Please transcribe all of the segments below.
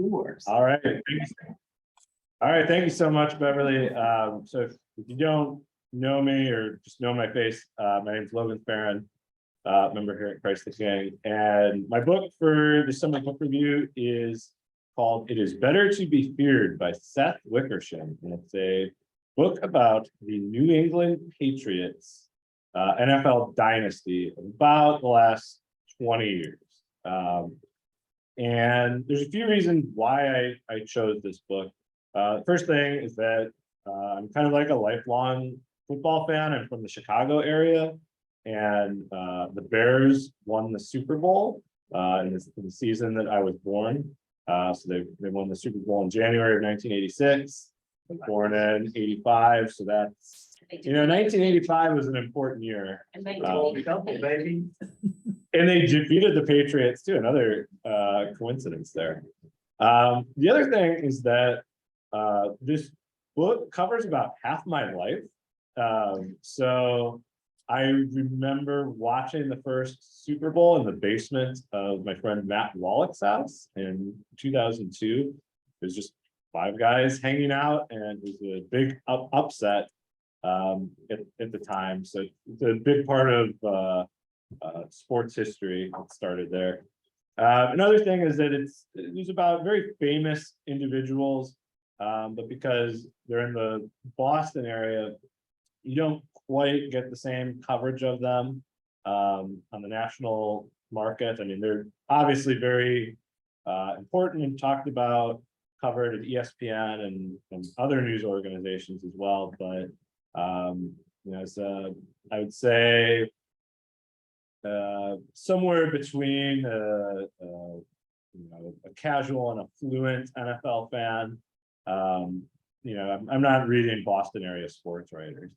All right. All right. Thank you so much, Beverly. So if you don't know me or just know my face, my name is Logan Faron, member here at Christ the King. And my book for the summer book review is called It Is Better to Be Feared by Seth Wickersham. And it's a book about the New England Patriots NFL dynasty of about the last 20 years. And there's a few reasons why I chose this book. The first thing is that I'm kind of like a lifelong football fan. I'm from the Chicago area, and the Bears won the Super Bowl in the season that I was born. So they won the Super Bowl in January of 1986. I was born in 85, so that's 1985 was an important year. And they double, baby. And they defeated the Patriots too. Another coincidence there. The other thing is that this book covers about half my life. So I remember watching the first Super Bowl in the basement of my friend Matt Wallach's house in 2002. It was just 5 guys hanging out, and it was a big upset at the time. So it's a big part of sports history that started there. Another thing is that it was about very famous individuals, but because they're in the Boston area, you don't quite get the same coverage of them on the national market. I mean, they're obviously very important and talked about, covered at ESPN and other news organizations as well. But so I would say somewhere between a casual and a fluent NFL fan. I'm not reading Boston area sports writers.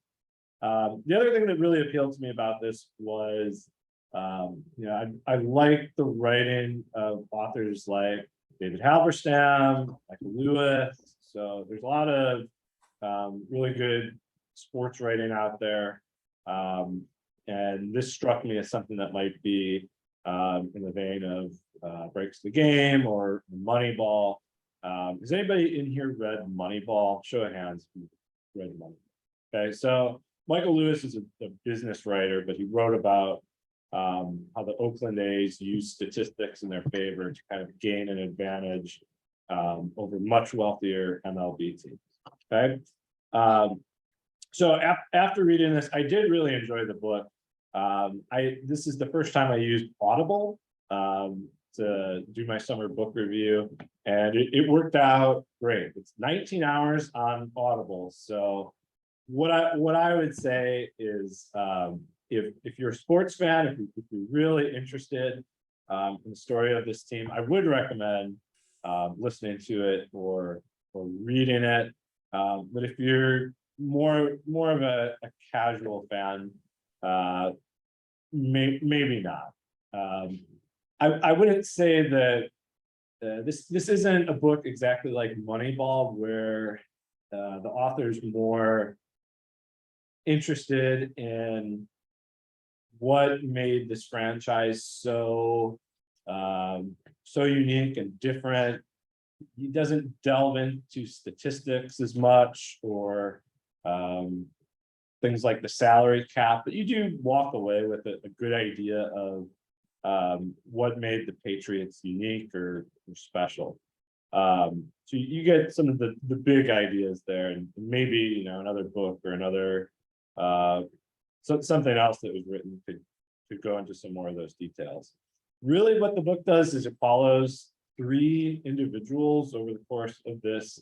The other thing that really appealed to me about this was, I like the writing of authors like David Halberstam, Michael Lewis. So there's a lot of really good sports writing out there. And this struck me as something that might be in the vein of Breaks the Game or Moneyball. Has anybody in here read Moneyball? Show of hands if you read Moneyball. Okay, so Michael Lewis is a business writer, but he wrote about how the Oakland A's use statistics in their favor to kind of gain an advantage over much wealthier MLB teams. Okay. So after reading this, I did really enjoy the book. This is the first time I used Audible to do my summer book review, and it worked out great. It's 19 hours on Audible. So what I would say is, if you're a sports fan, if you're really interested in the story of this team, I would recommend listening to it or reading it. But if you're more of a casual fan, maybe not. I wouldn't say that this isn't a book exactly like Moneyball, where the author's more interested in what made this franchise so unique and different. He doesn't delve into statistics as much, or things like the salary cap, but you do walk away with a good idea of what made the Patriots unique or special. So you get some of the big ideas there, and maybe another book or another something else that was written could go into some more of those details. Really, what the book does is it follows 3 individuals over the course of this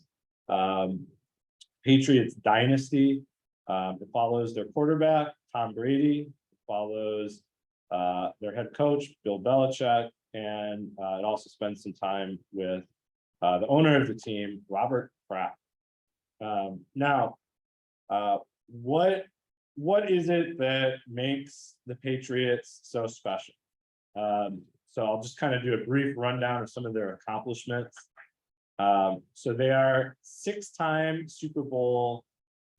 Patriots dynasty. It follows their quarterback, Tom Brady. It follows their head coach, Bill Belichick, and it also spends some time with the owner of the team, Robert Kraft. Now, what is it that makes the Patriots so special? So I'll just kind of do a brief rundown of some of their accomplishments. So they are 6-time Super Bowl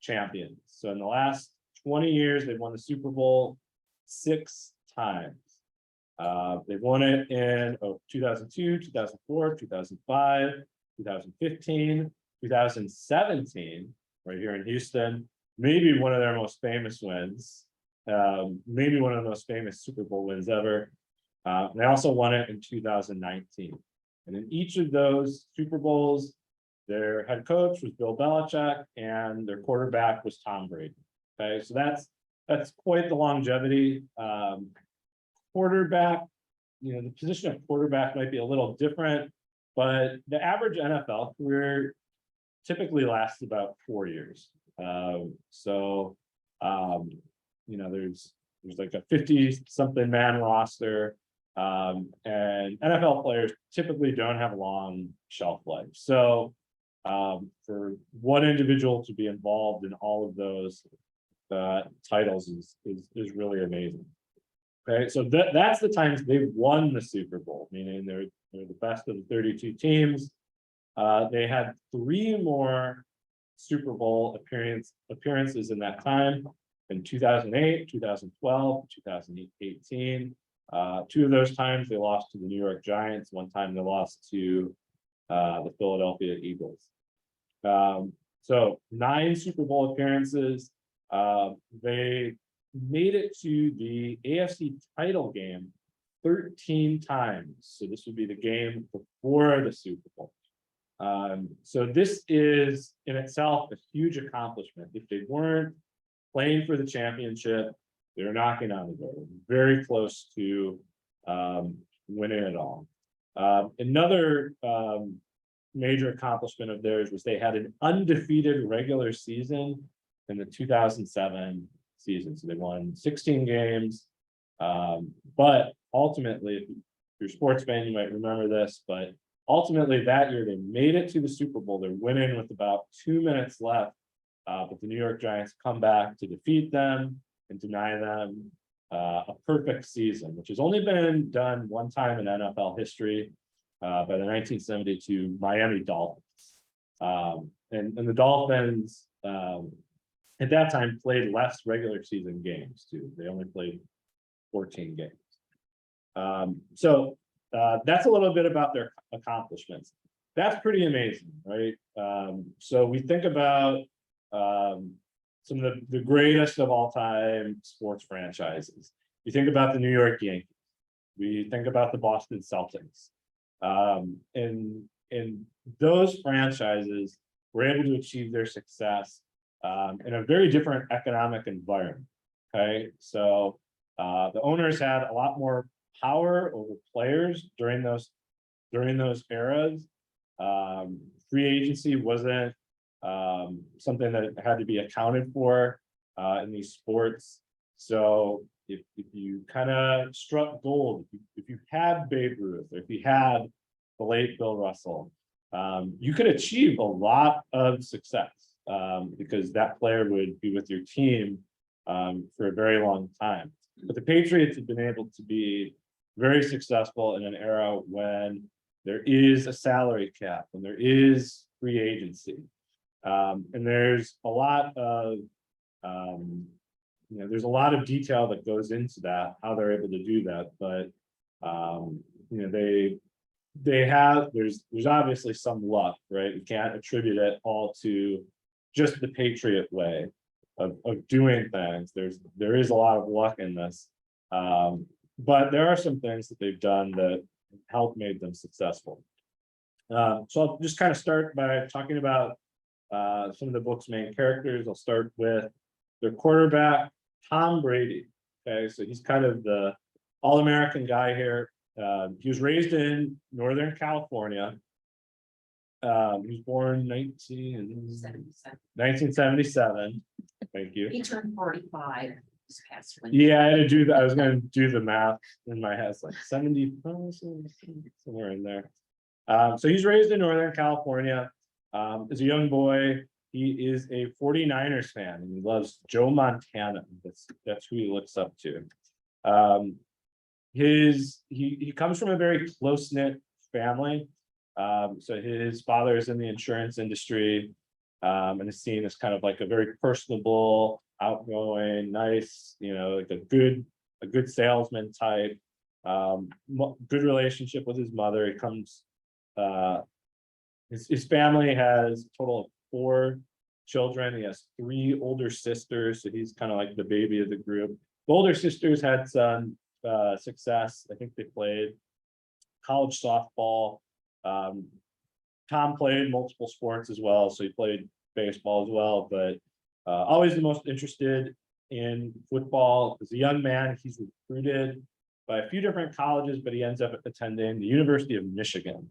champions. So in the last 20 years, they've won the Super Bowl 6 times. They've won it in 2002, 2004, 2005, 2015, 2017, right here in Houston. Maybe one of their most famous wins, maybe one of the most famous Super Bowl wins ever. They also won it in 2019. And in each of those Super Bowls, their head coach was Bill Belichick and their quarterback was Tom Brady. Okay, so that's quite the longevity. Quarterback, the position of quarterback might be a little different, but the average NFL career typically lasts about 4 years. There's like a 50-something man roster, and NFL players typically don't have a long shelf life. So for one individual to be involved in all of those titles is really amazing. Okay, so that's the times they've won the Super Bowl, meaning they're the best of the 32 teams. They had 3 more Super Bowl appearances in that time, in 2008, 2012, 2018. 2 of those times they lost to the New York Giants. One time they lost to the Philadelphia Eagles. So 9 Super Bowl appearances. They made it to the AFC title game 13 times. So this would be the game before the Super Bowl. So this is in itself a huge accomplishment. If they weren't playing for the championship, they're knocking on the door, very close to winning it all. Another major accomplishment of theirs was they had an undefeated regular season in the 2007 season. So they won 16 games. But ultimately, if you're a sports fan, you might remember this, but ultimately that year they made it to the Super Bowl. They're winning with about 2 minutes left. But the New York Giants come back to defeat them and deny them a perfect season, which has only been done one time in NFL history by the 1972 Miami Dolphins. And the Dolphins at that time played less regular season games too. They only played 14 games. So that's a little bit about their accomplishments. That's pretty amazing, right? So we think about some of the greatest of all time sports franchises. You think about the New York Yankees. We think about the Boston Celtics. And those franchises were able to achieve their success in a very different economic environment. Okay, so the owners had a lot more power over players during those eras. Free agency wasn't something that had to be accounted for in these sports. So if you kind of struck gold, if you had Babe Ruth, or if you had the late Bill Russell, you could achieve a lot of success because that player would be with your team for a very long time. But the Patriots have been able to be very successful in an era when there is a salary cap and there is free agency. And there's a lot of there's a lot of detail that goes into that, how they're able to do that. But there's obviously some luck, right? You can't attribute it all to just the Patriot way of doing things. There is a lot of luck in this. But there are some things that they've done that helped make them successful. So I'll just kind of start by talking about some of the book's main characters. I'll start with their quarterback, Tom Brady. Okay, so he's kind of the all-American guy here. He was raised in Northern California. He was born 1977. Thank you. He turned 45 this past winter. Yeah, I had to do that. I was going to do the math in my head. It's like 70, somewhere in there. So he's raised in Northern California. As a young boy, he is a 49ers fan and he loves Joe Montana. That's who he looks up to. He comes from a very close-knit family. So his father is in the insurance industry and is seen as kind of like a very personable, outgoing, nice, like a good salesman type. Good relationship with his mother. He comes, his family has a total of 4 children. He has 3 older sisters, so he's kind of like the baby of the group. The older sisters had some success. I think they played college softball. Tom played multiple sports as well, so he played baseball as well, but always the most interested in football. As a young man, he's recruited by a few different colleges, but he ends up attending the University of Michigan.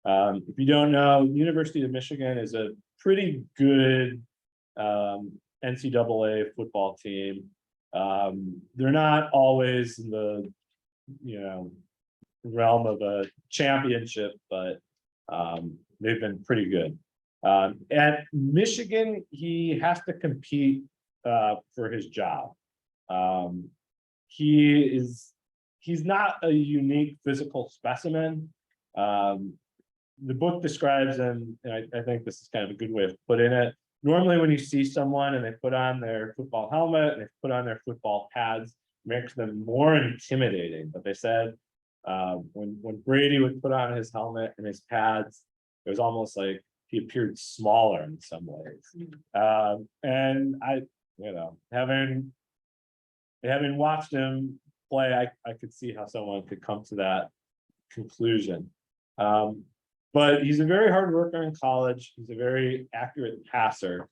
If you don't know, University of Michigan is a pretty good NCAA football team. They're not always in the, realm of a championship, but they've been pretty good. At Michigan, he has to compete for his job. He's not a unique physical specimen. The book describes him, and I think this is kind of a good way of putting it. Normally, when you see someone and they put on their football helmet and they put on their football pads, it makes them more intimidating. But they said when Brady would put on his helmet and his pads, it was almost like he appeared smaller in some ways. And I, having watched him play, I could see how someone could come to that conclusion. But he's a very hard worker in college. He's a very accurate passer.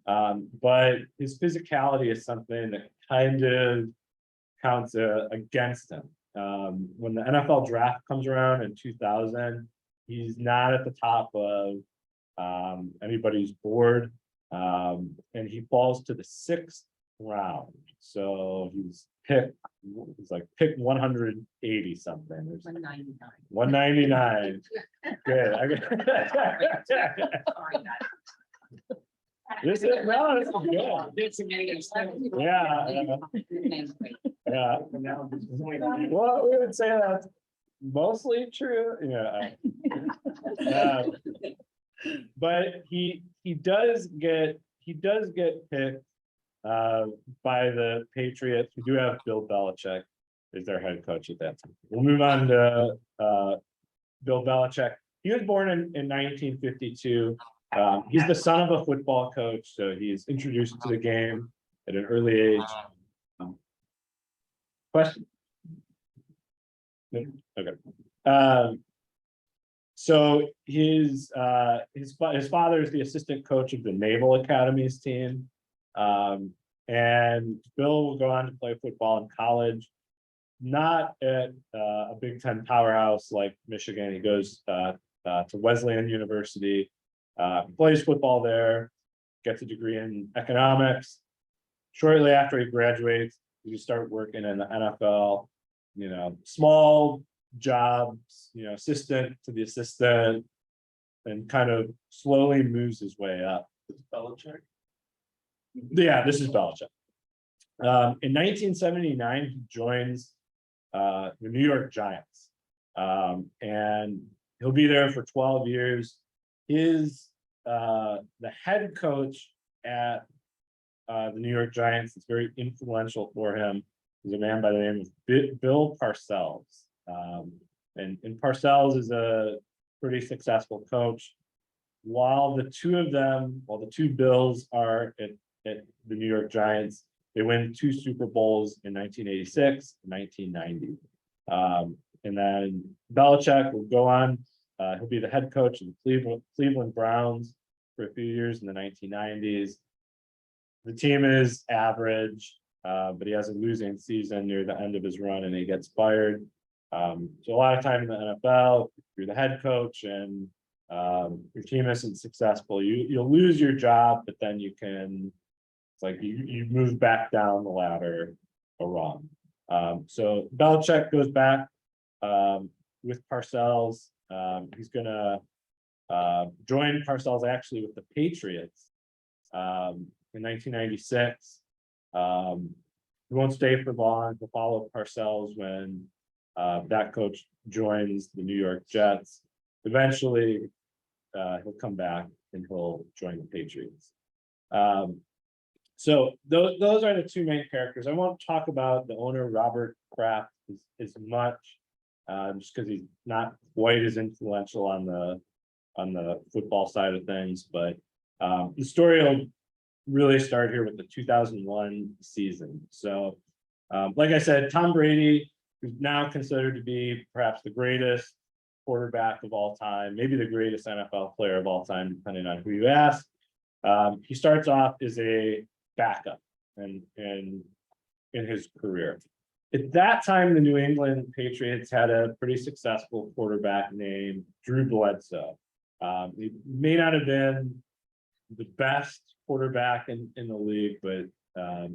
But his physicality is something that kind of counts against him. When the NFL draft comes around in 2000, he's not at the top of anybody's board. And he falls to the 6th round. So he's picked 180 something. There's 199. 199. Good. This is good. Yeah. Well, we would say that's mostly true. But he does get picked by the Patriots. We do have Bill Belichick as their head coach at that time. We'll move on to Bill Belichick. He was born in 1952. He's the son of a football coach, so he's introduced to the game at an early age. Question? Okay. So his father is the assistant coach of the Naval Academy's team. And Bill will go on to play football in college, not at a Big Ten powerhouse like Michigan. He goes to Wesleyan University, plays football there, gets a degree in economics. Shortly after he graduates, he start working in the NFL, small jobs, assistant to the assistant, and kind of slowly moves his way up. Belichick. Yeah, this is Belichick. In 1979, he joins the New York Giants, and he'll be there for 12 years. The head coach at the New York Giants is very influential for him. He's a man by the name of Bill Parcells, and Parcells is a pretty successful coach. While the two Bills are at the New York Giants, they win 2 Super Bowls in 1986 and 1990. And then Belichick will go on. He'll be the head coach of the Cleveland Browns for a few years in the 1990s. The team is average, but he has a losing season near the end of his run and he gets fired. So a lot of time in the NFL, you're the head coach and your team isn't successful. You'll lose your job, but then you move back down the ladder a rung. So Belichick goes back with Parcells. He's gonna join Parcells actually with the Patriots in 1996. He won't stay for long. He'll follow Parcells when that coach joins the New York Jets. Eventually, he'll come back and he'll join the Patriots. So those are the 2 main characters. I won't talk about the owner, Robert Kraft, as much. just because he's not quite as influential on the football side of things. But the story will really start here with the 2001 season. So, like I said, Tom Brady, who's now considered to be perhaps the greatest quarterback of all time, maybe the greatest NFL player of all time, depending on who you ask. He starts off as a backup and in his career. At that time, the New England Patriots had a pretty successful quarterback named Drew Bledsoe. He may not have been the best quarterback in the league, but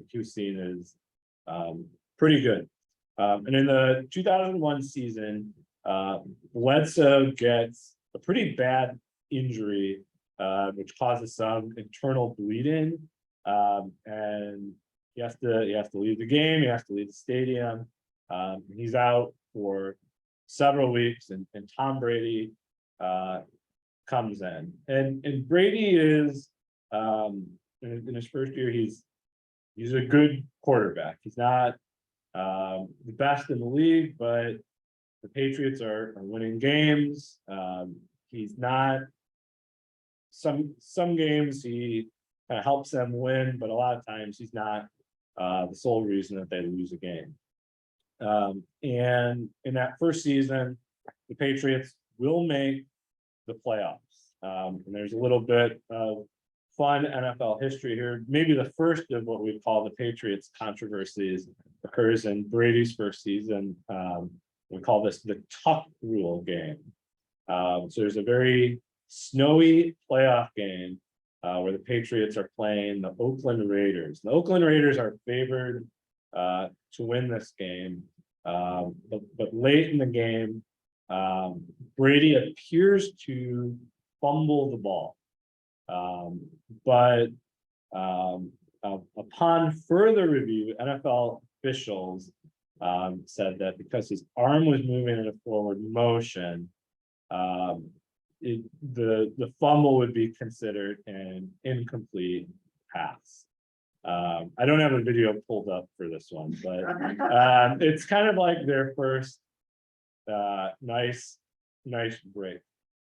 he was seen as pretty good. And in the 2001 season, Bledsoe gets a pretty bad injury, which causes some internal bleeding, and he has to leave the game. He has to leave the stadium. He's out for several weeks, and Tom Brady comes in, and Brady is in his first year, he's a good quarterback. He's not the best in the league, but the Patriots are winning games. He's not some games he kind of helps them win, but a lot of times he's not the sole reason that they lose a game. And in that first season, the Patriots will make the playoffs. And there's a little bit of fun NFL history here. Maybe the first of what we call the Patriots controversies occurs in Brady's first season. We call this the Tuck Rule game. So there's a very snowy playoff game where the Patriots are playing the Oakland Raiders. The Oakland Raiders are favored to win this game, but late in the game, Brady appears to fumble the ball. But upon further review, NFL officials said that because his arm was moving in a forward motion, the fumble would be considered an incomplete pass. I don't have a video pulled up for this one, but it's kind of like their first nice break.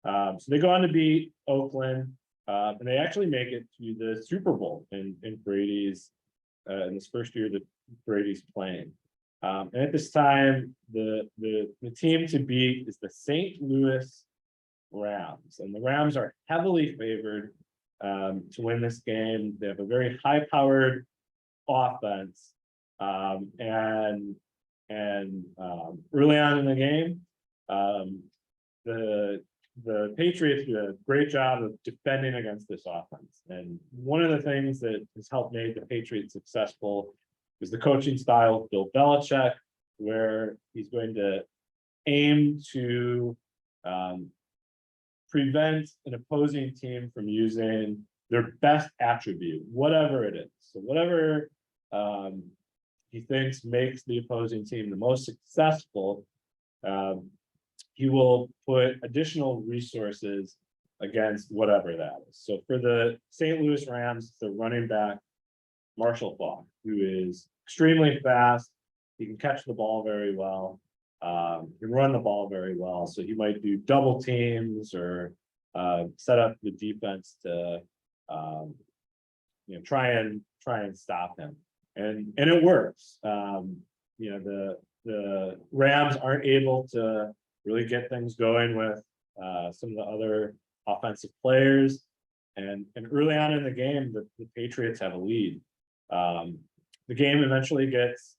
So they go on to beat Oakland, and they actually make it to the Super Bowl in Brady's in this first year that Brady's playing. And at this time, the team to beat is the St. Louis Rams, and the Rams are heavily favored to win this game. They have a very high-powered offense, and early on in the game, the Patriots do a great job of defending against this offense. And one of the things that has helped make the Patriots successful is the coaching style of Bill Belichick, where he's going to aim to prevent an opposing team from using their best attribute, whatever it is. So whatever he thinks makes the opposing team the most successful, he will put additional resources against whatever that is. So for the St. Louis Rams, the running back, Marshall Faulk, who is extremely fast. He can catch the ball very well. He can run the ball very well. So he might do double teams or set up the defense to try and stop him. And it works. The Rams aren't able to really get things going with some of the other offensive players. And early on in the game, the Patriots have a lead. The game eventually gets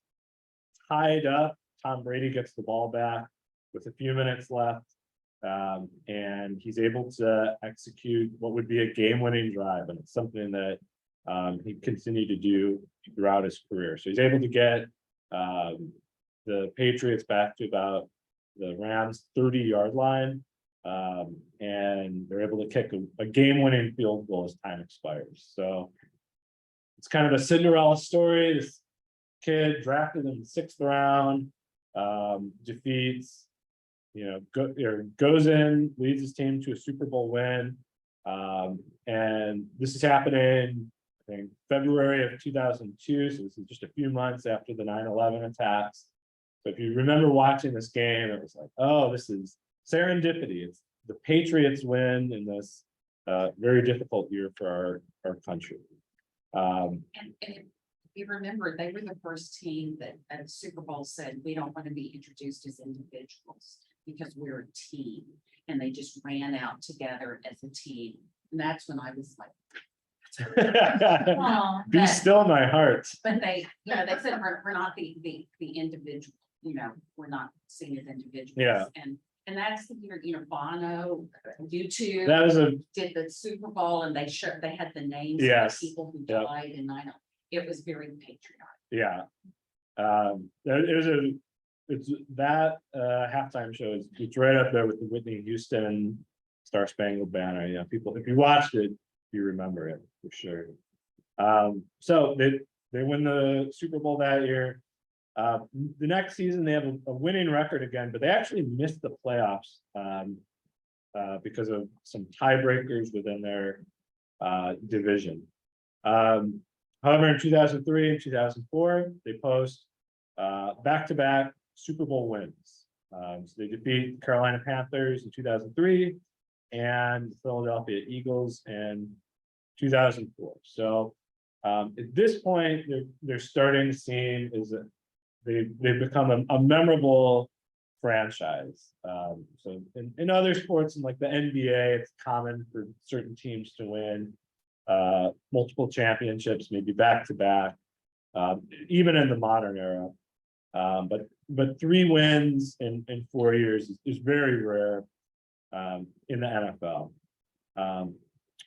tied up. Tom Brady gets the ball back with a few minutes left, and he's able to execute what would be a game-winning drive, and it's something that he continued to do throughout his career. So he's able to get the Patriots back to about the Rams' 30-yard line, and they're able to kick a game-winning field goal as time expires. So it's kind of a Cinderella story. This kid drafted in the 6th round, defeats, goes in, leads his team to a Super Bowl win. And this is happening, I think, February of 2002. So this is just a few months after the 9/11 attacks. So if you remember watching this game, it was like, oh, this is serendipity. It's the Patriots win in this very difficult year for our country. And if you remember, they were the first team that at the Super Bowl said, we don't want to be introduced as individuals because we're a team. And they just ran out together as a team. And that's when I was like, oh, Be still my heart. but they said we're not the individual, we're not seen as individuals. Yeah. And that's the year, Bono, YouTube That was did the Super Bowl and they had the names of Yes. the people who Yep. died, and I know it was very patriotic. yeah. It's that halftime show is it's right up there with the Whitney Houston Star Spangled Banner. Yeah, people, if you watched it, you remember it for sure. So they win the Super Bowl that year. The next season they have a winning record again, but they actually missed the playoffs because of some tiebreakers within their division. However, in 2003 and 2004, they post back-to-back Super Bowl wins. So they defeat Carolina Panthers in 2003 and Philadelphia Eagles in 2004. So at this point, they're starting to see is that they've become a memorable franchise. So in other sports, in like the NBA, it's common for certain teams to win multiple championships, maybe back-to-back, even in the modern era. But 3 wins in 4 years is very rare in the NFL.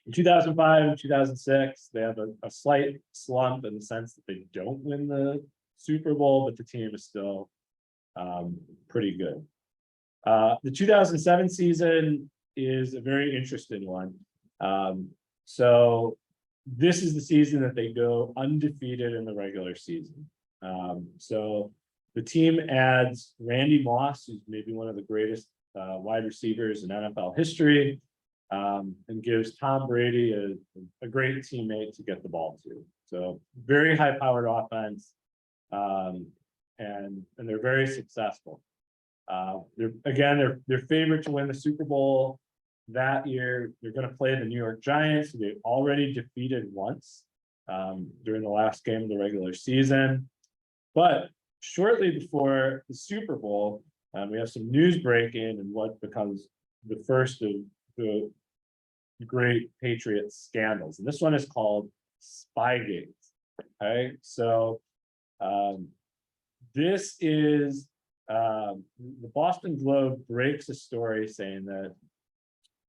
In 2005 and 2006, they have a slight slump in the sense that they don't win the Super Bowl, but the team is still pretty good. The 2007 season is a very interesting one. So this is the season that they go undefeated in the regular season. So the team adds Randy Moss, who's maybe one of the greatest wide receivers in NFL history, and gives Tom Brady a great teammate to get the ball to. So very high-powered offense, and they're very successful. They're favored to win the Super Bowl that year. They're going to play the New York Giants, who they already defeated once during the last game of the regular season. But shortly before the Super Bowl, we have some news breaking and what becomes the first of the great Patriots scandals. And this one is called Spygate. Okay, so this is the Boston Globe breaks a story saying that,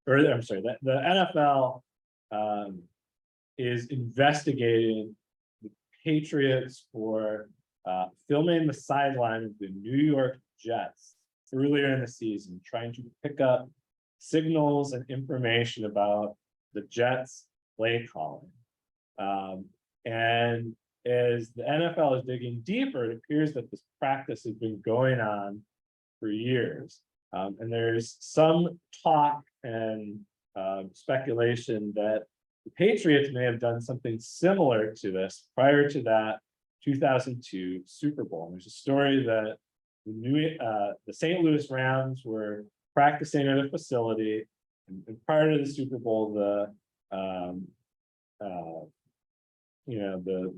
that the NFL is investigating the Patriots for filming the sideline of the New York Jets earlier in the season, trying to pick up signals and information about the Jets play calling. And as the NFL is digging deeper, it appears that this practice has been going on for years. And there's some talk and speculation that the Patriots may have done something similar to this prior to that 2002 Super Bowl. And there's a story that the St. Louis Rams were practicing at a facility, and prior to the Super Bowl, the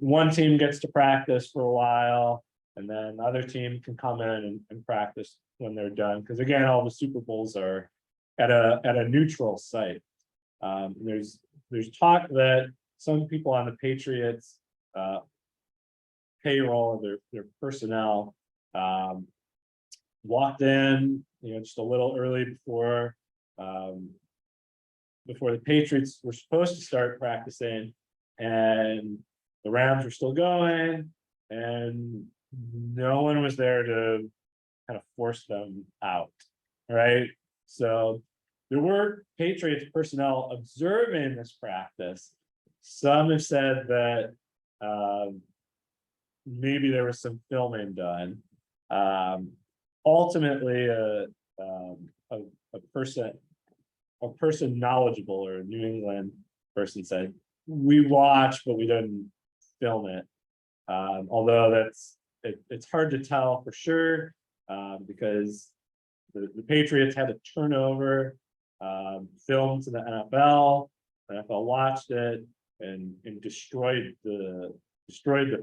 one team gets to practice for a while, and then the other team can come in and practice when they're done. Because again, all the Super Bowls are at a neutral site. There's talk that some people on the Patriots payroll, their personnel, walked in, just a little early before the Patriots were supposed to start practicing, and the Rams were still going, and no one was there to kind of force them out, right? So there were Patriots personnel observing this practice. Some have said that maybe there was some filming done. Ultimately, a person knowledgeable, or a New England person, said, we watched, but we didn't film it. Although that's it's hard to tell for sure, because the Patriots had a turnover, film to the NFL. The NFL watched it and destroyed the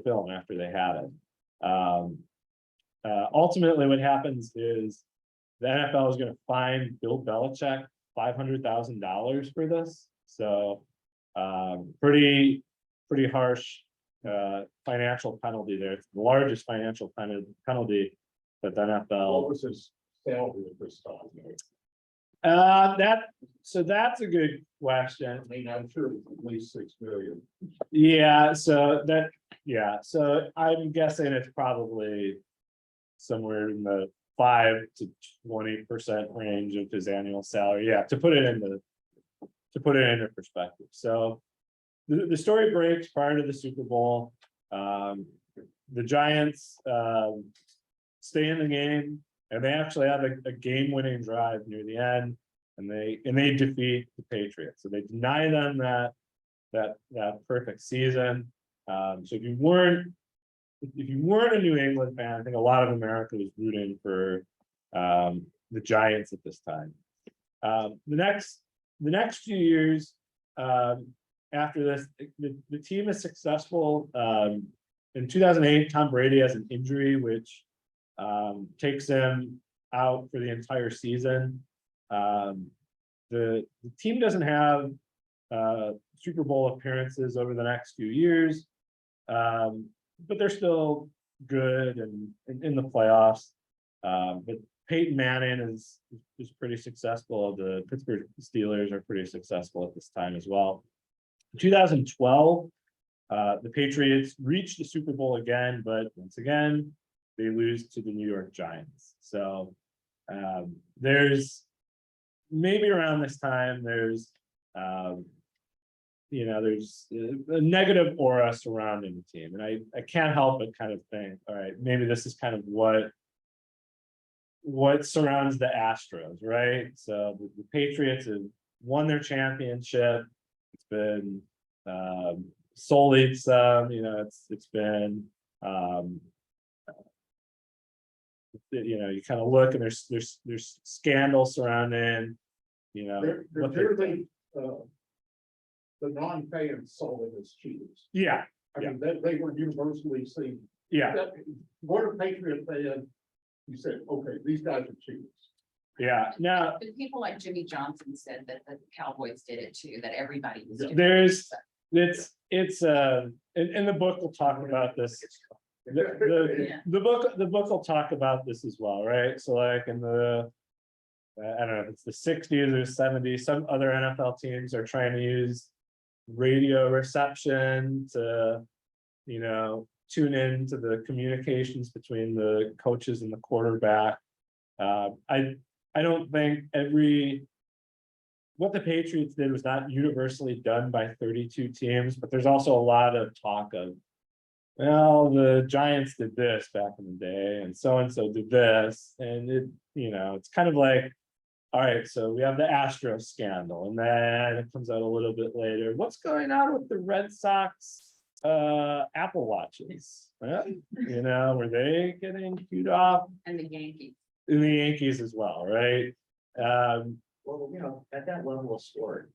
film after they had it. Ultimately, what happens is the NFL is going to fine Bill Belichick $500,000 for this. So, pretty harsh financial penalty there. It's the largest financial penalty that the What NFL. was his salary at this time? That's a good question. I mean, I'm sure it's at least 6 million. Yeah, so I'm guessing it's probably somewhere in the 5 to 20% range of his annual salary. Yeah, to put it into perspective. So the story breaks prior to the Super Bowl. The Giants stay in the game, and they actually have a game-winning drive near the end, and they defeat the Patriots. So they deny them that perfect season. So if you weren't a New England fan, I think a lot of America was rooting for the Giants at this time. The next few years after this, the team is successful. In 2008, Tom Brady has an injury which takes him out for the entire season. The team doesn't have Super Bowl appearances over the next few years, but they're still good and in the playoffs. But Peyton Manning is pretty successful. The Pittsburgh Steelers are pretty successful at this time as well. In 2012, the Patriots reached the Super Bowl again, but once again, they lose to the New York Giants. So there's maybe around this time, there's a negative aura surrounding the team. And I can't help but kind of think, all right, maybe this is kind of what surrounds the Astros, right? So the Patriots have won their championship. It's been sullied some, it's been you kind of look and there's scandal surrounding, They're what generally, the non-fans saw them as cheaters. yeah, I mean, they were universally seen. yeah, What a Patriot fan, you said, okay, these guys are cheaters. yeah. Now But people like Jimmy Johnson said that the Cowboys did it too, that everybody was. doing it. there's it's in the book we'll talk about this. The book will talk about this as well, right? So like in the I don't know if it's the 60s or 70s, some other NFL teams are trying to use radio reception to tune in to the communications between the coaches and the quarterback. I don't think what the Patriots did was not universally done by 32 teams, but there's also a lot of talk of, well, the Giants did this back in the day, and so did this, and it's kind of like, all right, so we have the Astros scandal, and then it comes out a little bit later. What's going on with the Red Sox Apple Watches? Well, were they getting queued off? And the Yankees. And the Yankees as well, right? Well, at that level of sport,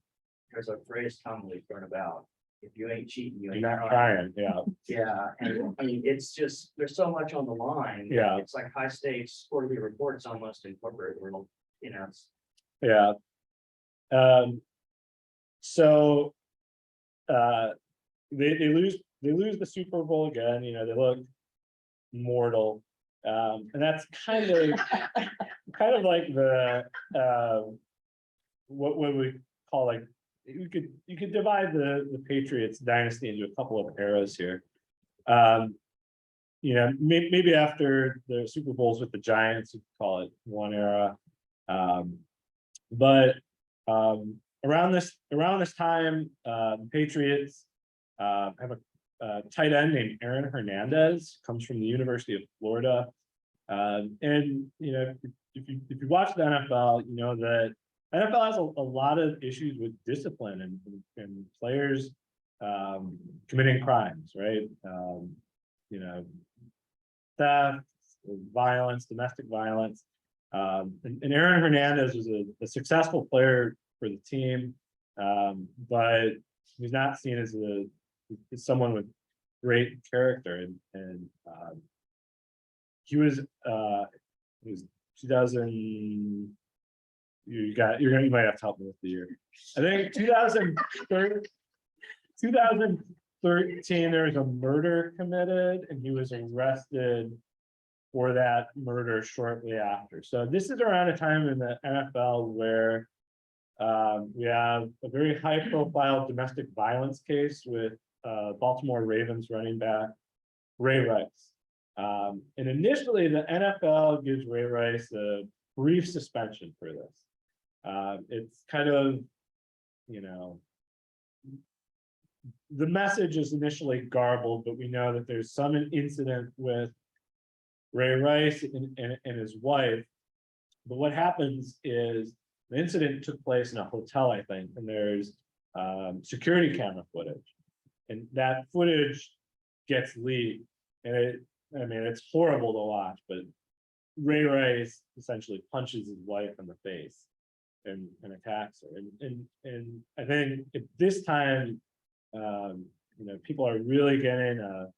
there's a phrase commonly thrown about, if you ain't cheating, you ain't You're not crying. crying, yeah. Yeah, and I mean, it's just, there's so much on the line. Yeah. It's like high stakes quarterly reports almost in corporate world, it's. Yeah. So they lose the Super Bowl again, they look mortal. And that's kind of like the what we call, like, you could divide the Patriots dynasty into a couple of eras here. Maybe after the Super Bowls with the Giants, you could call it one era. But around this time, the Patriots have a tight end named Aaron Hernandez, comes from the University of Florida. And if you watch the NFL, you know that NFL has a lot of issues with discipline and players committing crimes, right? theft, violence, domestic violence. And Aaron Hernandez was a successful player for the team, but he's not seen as someone with great character, and he was 2000. You might have to help me with the year. I think 2013 there was a murder committed, and he was arrested for that murder shortly after. So this is around a time in the NFL where we have a very high profile domestic violence case with Baltimore Ravens running back Ray Rice. And initially the NFL gives Ray Rice a brief suspension for this. It's kind of, the message is initially garbled, but we know that there's some incident with Ray Rice and his wife. But what happens is the incident took place in a hotel, I think, and there's security camera footage, and that footage gets leaked, and it's horrible to watch, but Ray Rice essentially punches his wife in the face and attacks her, and I think at this time, people are really getting a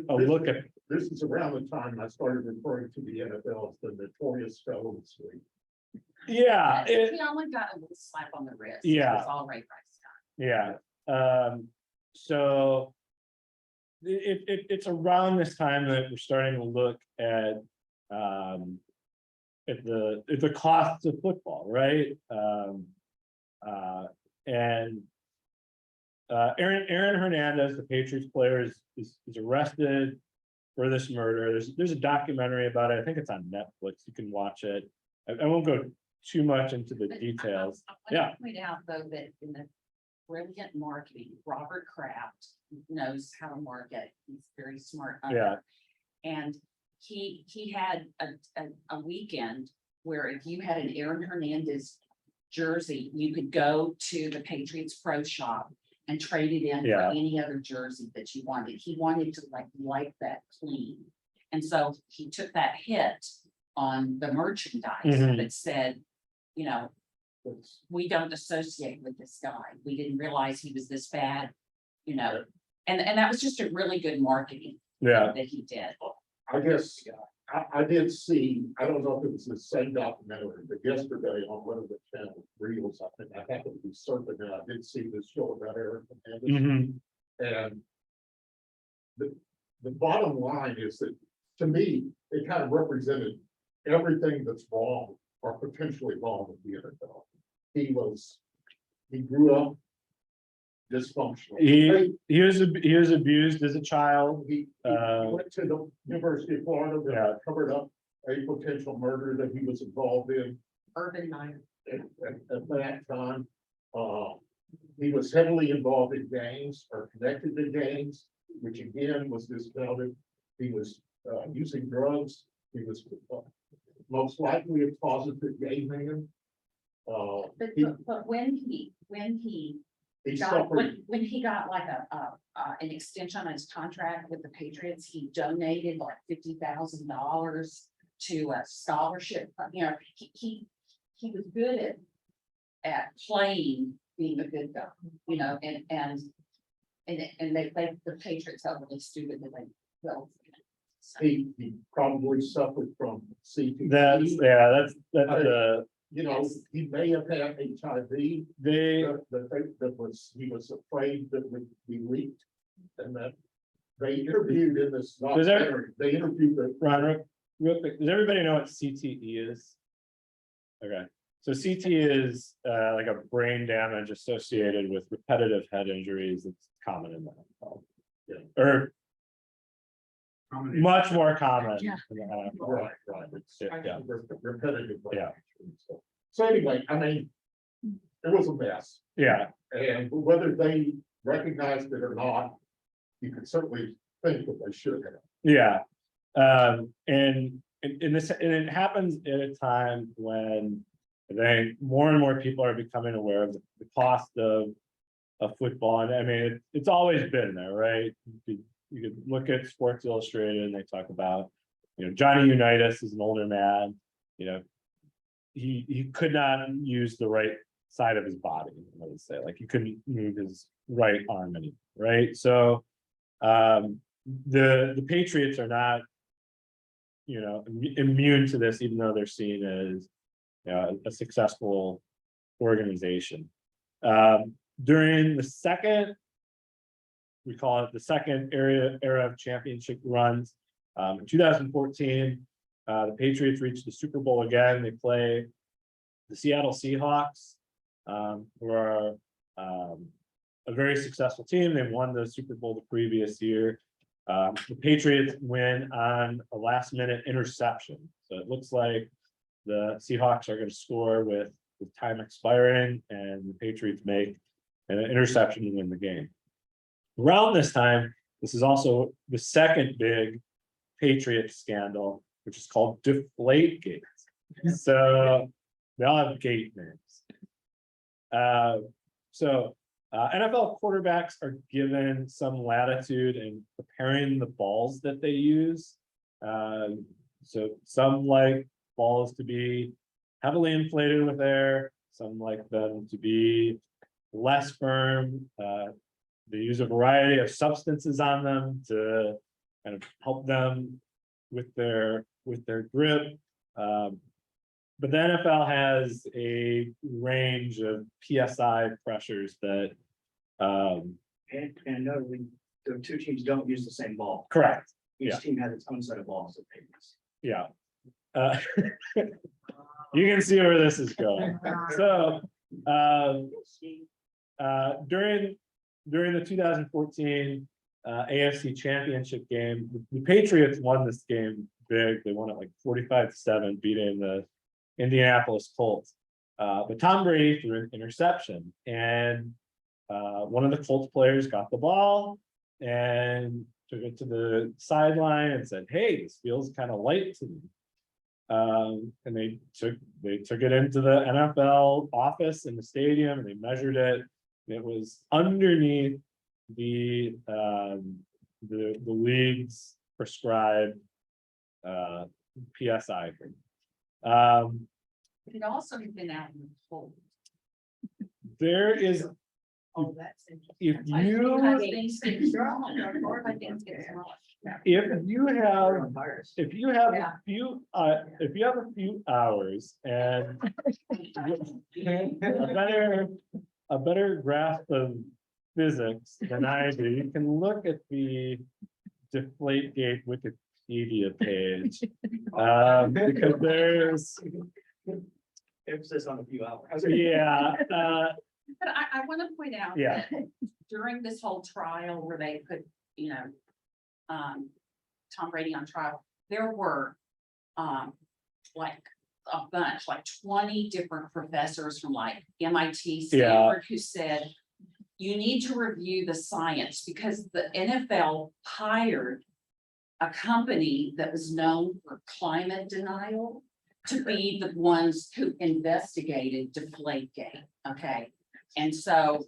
look at. This is around the time I started referring to the NFL as the notorious felons league. Yeah, He only got a little slap on the wrist. Yeah. It was all Ray Rice time. Yeah. So it's around this time that we're starting to look at the costs of football, right? And Aaron Hernandez, the Patriots player, is arrested for this murder. There's a documentary about it. I think it's on Netflix. You can watch it. I won't go too much into the details. I want to point out though that in the brilliant marketing, Robert Kraft knows how to market. He's very smart. Yeah. And he had a weekend where if you had an Aaron Hernandez jersey, you could go to the Patriots Pro Shop and trade it in for any other jersey that you wanted. He wanted to wipe that clean. And so he took that hit on the merchandise that said, we don't associate with this guy. We didn't realize he was this bad, and that was just a really good marketing that he did. I guess I did see, I don't know if it was the same documentary, but yesterday on one of the channel reels, I think I happened to be surfing and I did see this show about Eric Hernandez. And the bottom line is that, to me, it kind of represented everything that's wrong or potentially wrong with the NFL. He grew up dysfunctional. He was abused as a child. He went to the University of Florida that covered up a potential murder that he was involved in. Urban Meyer. At that time, he was heavily involved in gangs or connected to gangs, which again was discounted. He was using drugs. He was most likely a closeted gay man. But when he got like an extension on his contract with the Patriots, he donated like $50,000 to a scholarship. He was good at playing being a good guy, and the Patriots are really stupid that they well. He probably suffered from CTE. He may have had HIV. He was afraid that would be leaked, and that they interviewed in this documentary. They interviewed Ron, real quick. Does everybody know what CTE is? Okay, so CTE is like a brain damage associated with repetitive head injuries. It's common in the NFL. Or much more common. In the NFL. Right. It's repetitive. Yeah. So anyway, it was a mess. Yeah. And whether they recognized it or not, you could certainly think that they should have. Yeah. And it happens at a time when I think more and more people are becoming aware of the cost of football. And it's always been there, right? you could look at Sports Illustrated and they talk about, Johnny Unitas is an older man, he could not use the right side of his body, I would say, like he couldn't move his right arm anymore, right? So the Patriots are not, immune to this, even though they're seen as a successful organization. During the second, we call it the second era of championship runs. In 2014, the Patriots reached the Super Bowl again. They play the Seattle Seahawks, who are a very successful team. They won the Super Bowl the previous year. The Patriots win on a last-minute interception. So it looks like the Seahawks are going to score with time expiring, and the Patriots make an interception to win the game. Around this time, this is also the second big Patriots scandal, which is called Deflategate. So they all have gate names. NFL quarterbacks are given some latitude in preparing the balls that they use. So some like balls to be heavily inflated with air, some like them to be less firm. They use a variety of substances on them to kind of help them with their grip. But the NFL has a range of PSI pressures that And notably, the two teams don't use the same ball. correct. Each Yeah. team has its own set of balls that they use. Yeah. You can see where this is going. So during the 2014 AFC Championship game, the Patriots won this game big. They won it like 45-7, beating the Indianapolis Colts. But Tom Brady threw an interception, and one of the Colts players got the ball and took it to the sideline and said, "Hey, this feels kind of light to me." And they took it into the NFL office in the stadium, and they measured it. And it was underneath the league's prescribed PSI. But it also has been out in the cold. There is, Oh, that's interesting. if I you think things get wrong, or I think things get wrong. if you have Tires. if you have Yeah. a few hours and a better grasp of physics than I do, you can look at the Deflategate Wikipedia page, because there's Emphasis on a few hours. yeah But I want to point out Yeah. that during this whole trial where they put, Tom Brady on trial, there were, like a bunch, like 20 different professors from like MIT, Stanford, who said, you need to review the science, because the NFL hired a company that was known for climate denial to be the ones who investigated Deflategate, okay? And so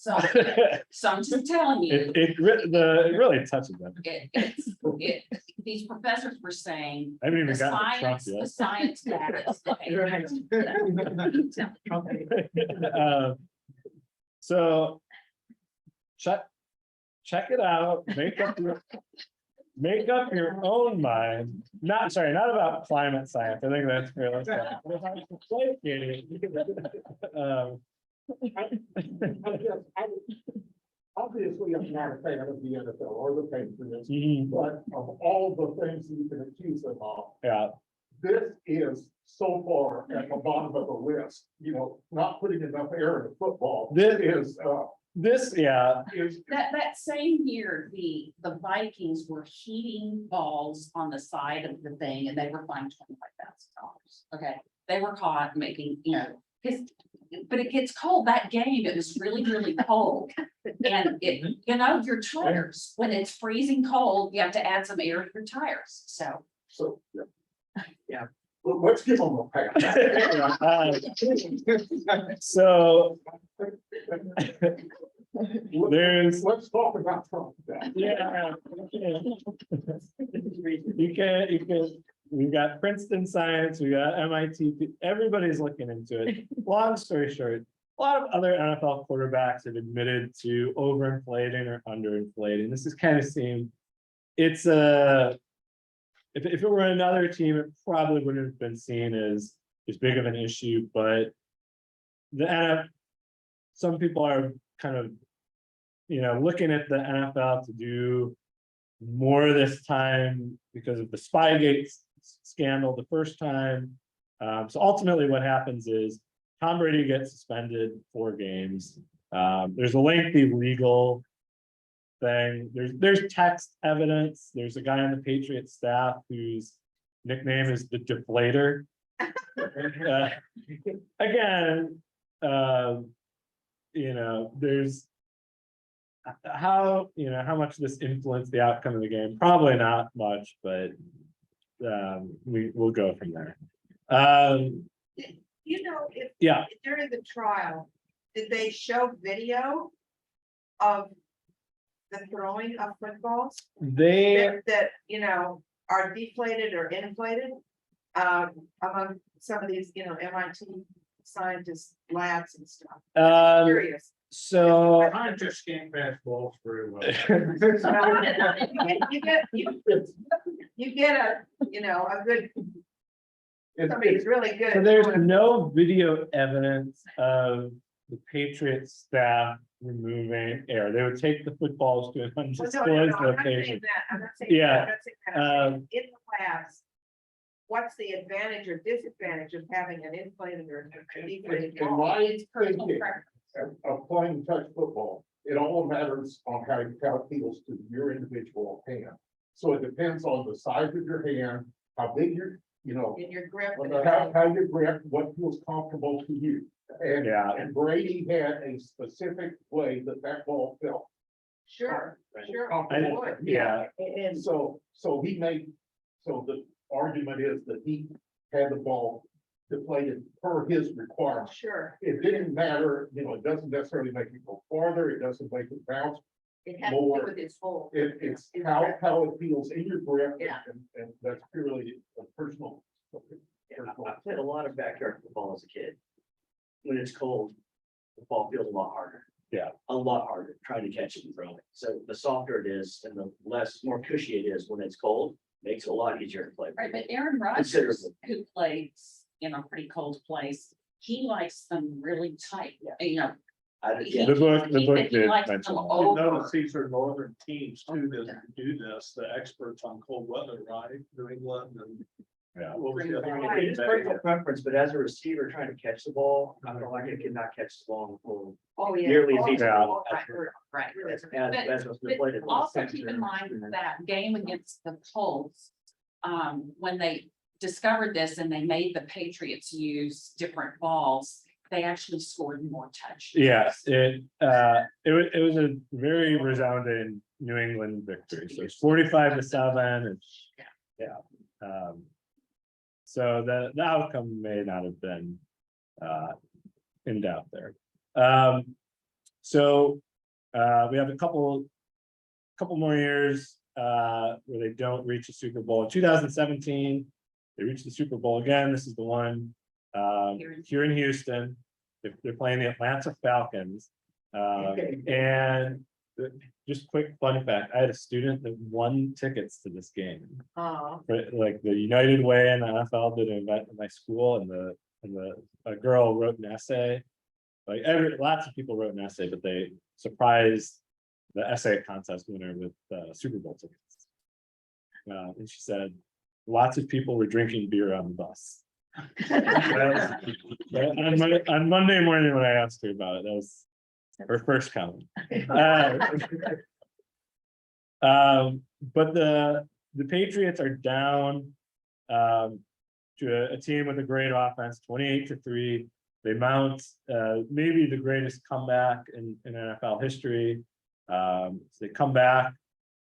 I'm just telling you, it really touches them. these professors were saying, I haven't even the gotten to Trump science backs, okay? yet. So check it out, make up your own mind. Not about climate science. I think that's fairly stuff. Obviously, I'm not a fan of the NFL or the Patriots, Mhm. but of all the things you can accuse them of, Yeah, this is so far at the bottom of the list, not putting enough air in the football. This- Is, is, That same year, the Vikings were heating balls on the side of the thing, and they were fined $25,000. Okay, they were caught making, but it gets cold. That game, it was really, really cold. And your tires, when it's freezing cold, you have to add some air to your tires, so. yeah. Yeah. Well, let's give them a pass. so Let's talk about Trump. Yeah. You can, we've got Princeton science, we got MIT, everybody's looking into it. Long story short, a lot of other NFL quarterbacks have admitted to overinflating or underinflating. This is kind of seen, it's if it were another team, it probably wouldn't have been seen as big of an issue, but the NFL, some people are kind of, looking at the NFL to do more this time because of the Spygate scandal the first time. So ultimately what happens is Tom Brady gets suspended 4 games. There's a lengthy legal thing. There's text evidence. There's a guy on the Patriots staff whose nickname is the Deflator. Again, there's how much this influenced the outcome of the game. Probably not much, but we'll go from there. Yeah. During the trial, did they show video of the throwing of footballs that are deflated or inflated among some of these, MIT scientists, labs and stuff? I'm curious. So I just can't pass balls very well. You get a good, somebody's really good. So there's no video evidence of the Patriots staff removing air. They would take the footballs to an undisclosed location. I'm not saying Yeah. that. In the labs, what's the advantage or disadvantage of having an inflated or deflated In ball? my thinking, of playing touch football, it all matters on how it feels to your individual hand. So it depends on the size of your hand, how big In your grip. how you grip, what feels comfortable to you. And, Yeah. and Brady had a specific way that ball felt. Sure, sure. Comfortable. Would. Yeah. And so the argument is that he had the ball deflated per his requirement. Sure. It didn't matter, it doesn't necessarily make it go farther, it doesn't make it bounce. It has to More. do with his whole. It's how it feels in your grip. Yeah. And that's purely a personal. I played a lot of backyard football as a kid. When it's cold, the ball feels a lot harder. Yeah. A lot harder trying to catch it and throw it. So the softer it is and the more cushy it is when it's cold, makes it a lot easier to play. Right, but Aaron Rodgers, Considerably. who plays in a pretty cold place, he likes them really tight, Yeah. The book He did likes mention them that. over. Notice these are northern teams too that do this, the experts on cold weather, right? New England and. Yeah. What was the other one? It's personal preference, but as a receiver trying to catch the ball, I feel like I cannot catch the ball in the cold. Oh, yeah. Nearly as Oh, easy. Yeah. Right. As was played in But also keep in mind that game against the Colts, when they discovered this and they made the Patriots use different balls, they actually scored more touchdowns. Yes, it was a very resounding New England victory. So it's 45-7. And yeah. So the outcome may not have been in doubt there. So we have a couple more years where they don't reach the Super Bowl. In 2017, they reached the Super Bowl again. This is the one here in Houston. They're playing the Atlanta Falcons. And just quick fun fact, I had a student that won tickets to this game. Oh, Like the United Way and the NFL did an event in my school, and a girl wrote an essay. Like lots of people wrote an essay, but they surprised the essay contest winner with Super Bowl tickets. And she said, lots of people were drinking beer on the bus. On Monday morning when I asked her about it, that was her first comment. But the Patriots are down to a team with a great offense, 28-3. They mount maybe the greatest comeback in NFL history. So they come back.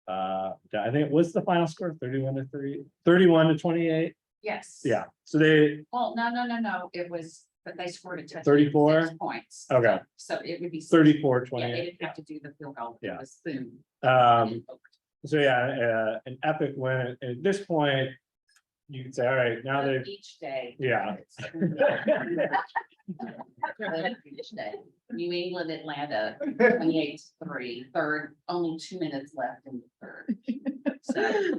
I think it was the final score 31-3, 31-28. Yes. Yeah. So they Well, no, it was But they scored a touchdown. 34? 6 points. Okay, So it would be. 34, Yeah, 28. they didn't have to do the field goal. It Yeah. was boom. So yeah, an epic win. At this point, you could say, all right, now they've, Each day. yeah. Each day. New England, Atlanta, 28-3, third, only 2 minutes left in the third.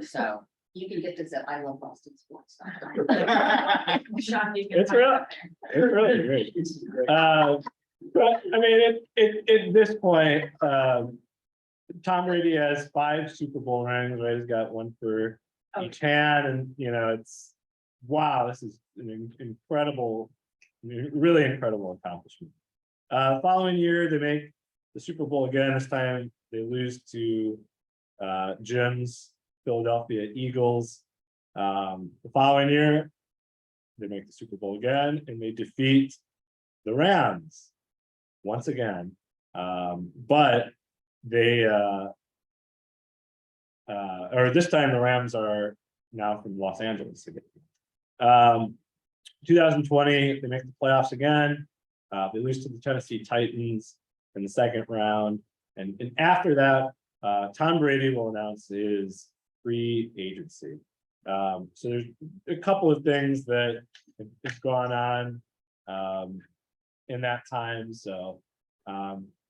So you can get this at I Love Boston Sports. Sean, you can It's find real. it there. It's really great. But I mean, at this point, Tom Brady has 5 Super Bowl rings, right? He's got one for each hand, and you know, it's wow, this is an incredible, really incredible accomplishment. Following year, they make the Super Bowl again. This time they lose to Jim's Philadelphia Eagles. The following year, they make the Super Bowl again, and they defeat the Rams once again. But they or this time the Rams are now from Los Angeles again. 2020, they make the playoffs again. They lose to the Tennessee Titans in the second round, and after that, Tom Brady will announce his free agency. So there's a couple of things that have gone on in that time. So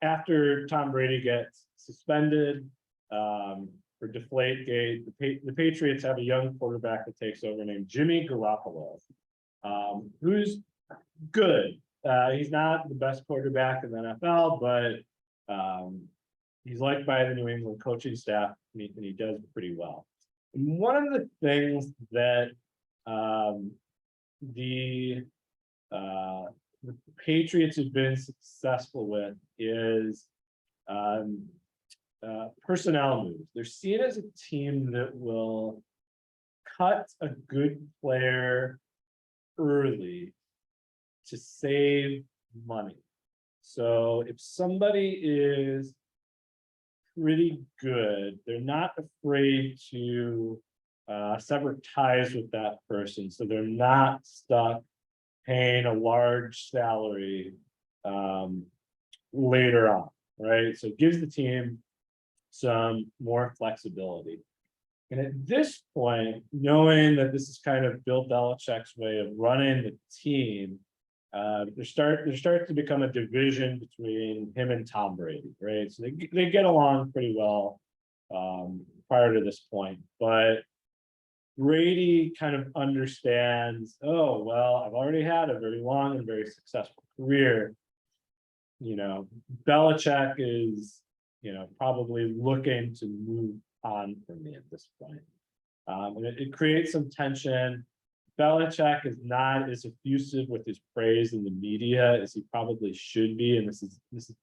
after Tom Brady gets suspended for Deflategate, the Patriots have a young quarterback that takes over named Jimmy Garoppolo, who's good. He's not the best quarterback in the NFL, but he's liked by the New England coaching staff, and he does pretty well. And one of the things that the Patriots have been successful with is personnel moves. They're seen as a team that will cut a good player early to save money. So if somebody is pretty good, they're not afraid to sever ties with that person, so they're not stuck paying a large salary later on, right? So it gives the team some more flexibility. And at this point, knowing that this is kind of Bill Belichick's way of running the team, there starts to become a division between him and Tom Brady, right? So they get along pretty well prior to this point, but Brady kind of understands, oh, well, I've already had a very long and very successful career. You know, Belichick is, you know, probably looking to move on from me at this point. And it creates some tension. Belichick is not as effusive with his praise in the media as he probably should be, and this is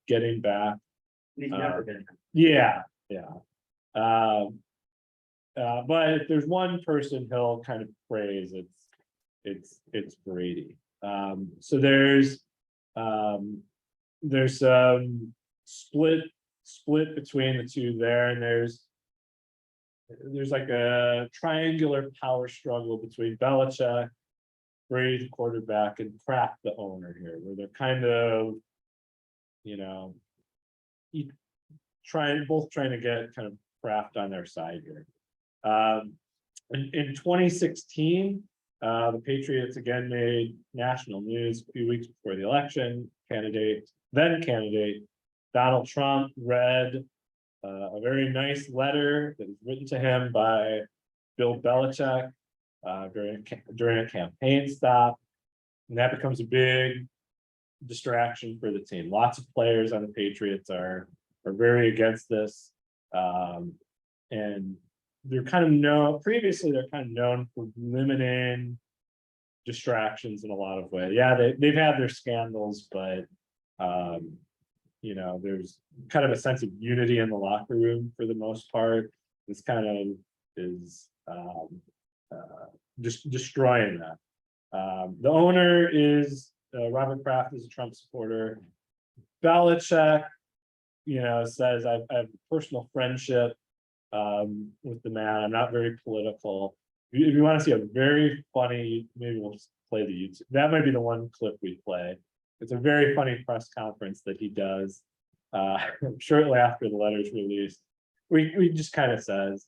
getting back. He's never been. Yeah. But if there's one person he'll kind of praise, it's Brady. So there's some split between the two there, and there's like a triangular power struggle between Belichick, Brady, the quarterback, and Kraft, the owner here, where they're kind of, you know, both trying to get kind of Kraft on their side here. In 2016, the Patriots again made national news a few weeks before the election. Then candidate Donald Trump read a very nice letter that was written to him by Bill Belichick during a campaign stop, and that becomes a big distraction for the team. Lots of players on the Patriots are very against this, and they're kind of known for limiting distractions in a lot of ways. Yeah, they've had their scandals, but you know, there's kind of a sense of unity in the locker room for the most part. This kind of is just destroying that. The owner is Robert Kraft, is a Trump supporter. Belichick, you know, says I have a personal friendship with the man. I'm not very political. If you want to see a very funny, maybe we'll just play the YouTube. That might be the one clip we play. It's a very funny press conference that he does shortly after the letter's released. We just kind of says,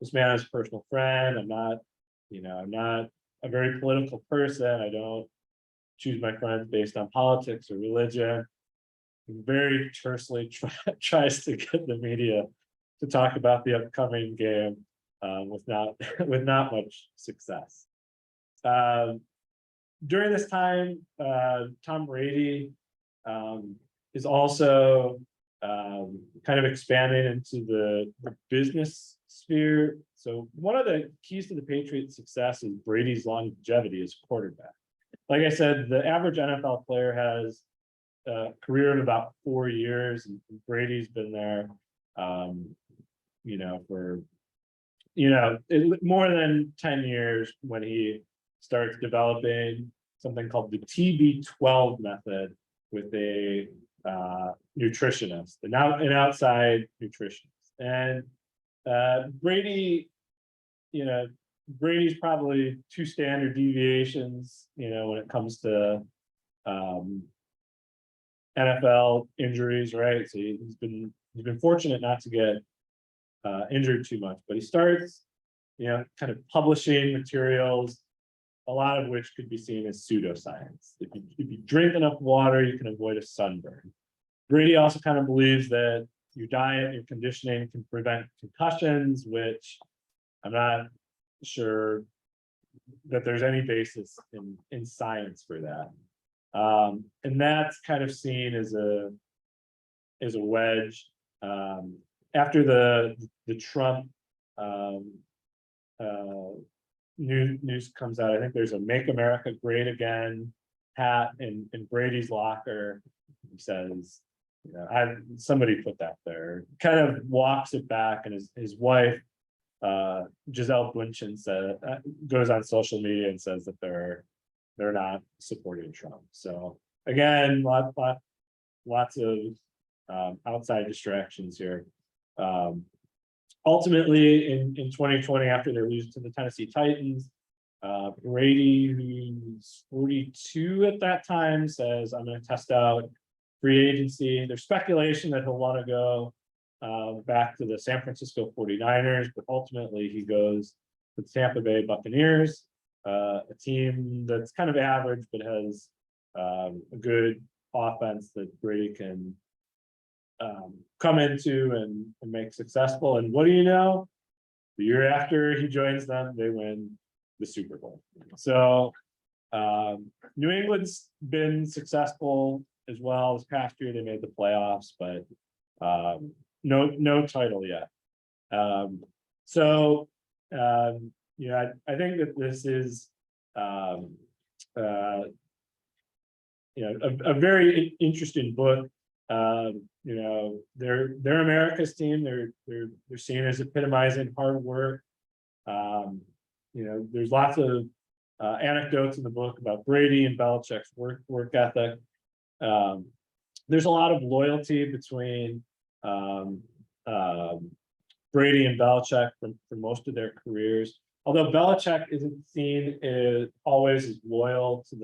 this man is a personal friend. I'm not a very political person. I don't choose my friends based on politics or religion. He very tersely tries to get the media to talk about the upcoming game with not much success. During this time, Tom Brady is also kind of expanding into the business sphere. So one of the keys to the Patriots' success is Brady's longevity as quarterback. Like I said, the average NFL player has a career of about 4 years, and Brady's been there, for more than 10 years when he starts developing something called the TB12 method with a nutritionist, an outside nutritionist. And Brady, Brady's probably 2 standard deviations, when it comes to NFL injuries, right? So he's been fortunate not to get injured too much, but he starts, kind of publishing materials, a lot of which could be seen as pseudoscience. If you drink enough water, you can avoid a sunburn. Brady also kind of believes that your diet and your conditioning can prevent concussions, which I'm not sure that there's any basis in science for that. And that's kind of seen as a wedge. After the Trump news comes out, I think there's a "Make America Great Again" hat in Brady's locker. He says, somebody put that there, kind of walks it back, and his wife, Gisele Bündchen, goes on social media and says that they're not supporting Trump. So again, lots of outside distractions here. Ultimately, in 2020, after they lose to the Tennessee Titans, Brady, who's 42 at that time, says, "I'm going to test out free agency." There's speculation that he'll want to go back to the San Francisco 49ers, but ultimately he goes to the Tampa Bay Buccaneers, a team that's kind of average, but has a good offense that Brady can come into and make successful. And what do you know? The year after he joins them, they win the Super Bowl. So New England's been successful as well. This past year they made the playoffs, but no title yet. I think that this is a very interesting book. They're America's team. They're seen as epitomizing hard work. There's lots of anecdotes in the book about Brady and Belichick's work ethic. There's a lot of loyalty between Brady and Belichick for most of their careers. Although Belichick isn't seen as always as loyal to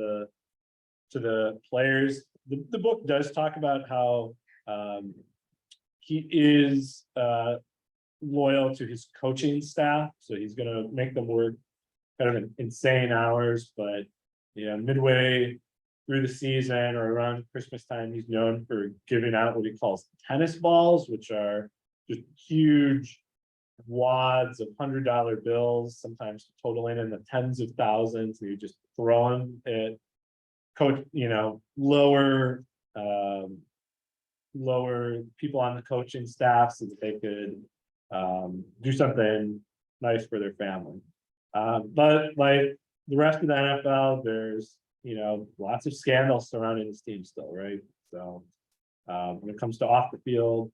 the players. The book does talk about how he is loyal to his coaching staff, so he's going to make them work kind of insane hours. But midway through the season or around Christmas time, he's known for giving out what he calls tennis balls, which are just huge wads of $100 bills, sometimes totaling in the tens of thousands. So you just throw them at coach, lower people on the coaching staff so that they could do something nice for their family. But like the rest of the NFL, there's lots of scandals surrounding this team still, right? So when it comes to off the field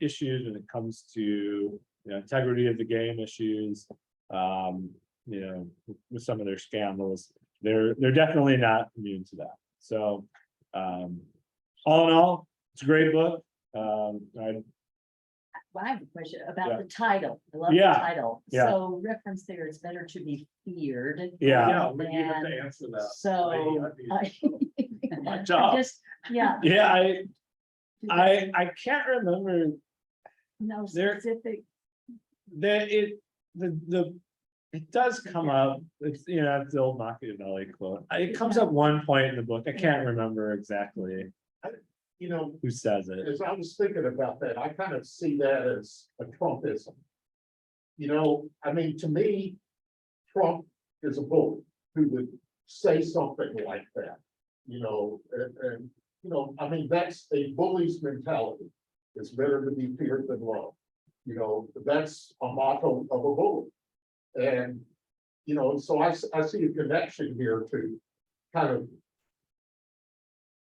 issues, when it comes to integrity of the game issues, with some of their scandals, they're definitely not immune to that. So all in all, it's a great book. Well, I have a question Yeah. about the title. I love the Yeah, title. yeah. So reference there, it's better to be feared. Yeah. Yeah, we you have to And answer that. So. I'd be- My I job. just, yeah. Yeah, I can't remember No there- specific, it does come up, it's, you know, it's the old Machiavelli quote. It comes up one point in the book. I can't remember exactly You know, who says it. as I was thinking about that, I kind of see that as a Trumpism. You know, I mean, to me, Trump is a bully who would say something like that. You know, and, you know, I mean, that's a bully's mentality. It's better to be feared than loved. You know, that's a motto of a bully. And, you know, so I see a connection here to kind of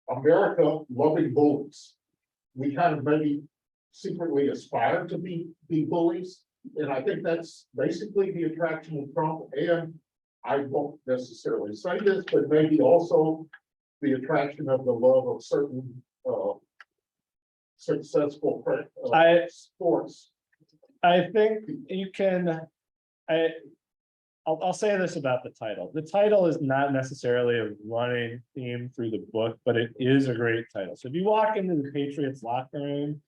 America loving bullies. We kind of maybe secretly aspire to be bullies. And I think that's basically the attraction of Trump. And I won't necessarily say this, but maybe also the attraction of the love of certain successful sports. I think you can, I'll say this about the title. The title is not necessarily a running theme through the book, but it is a great title. So if you walk into the Patriots locker room,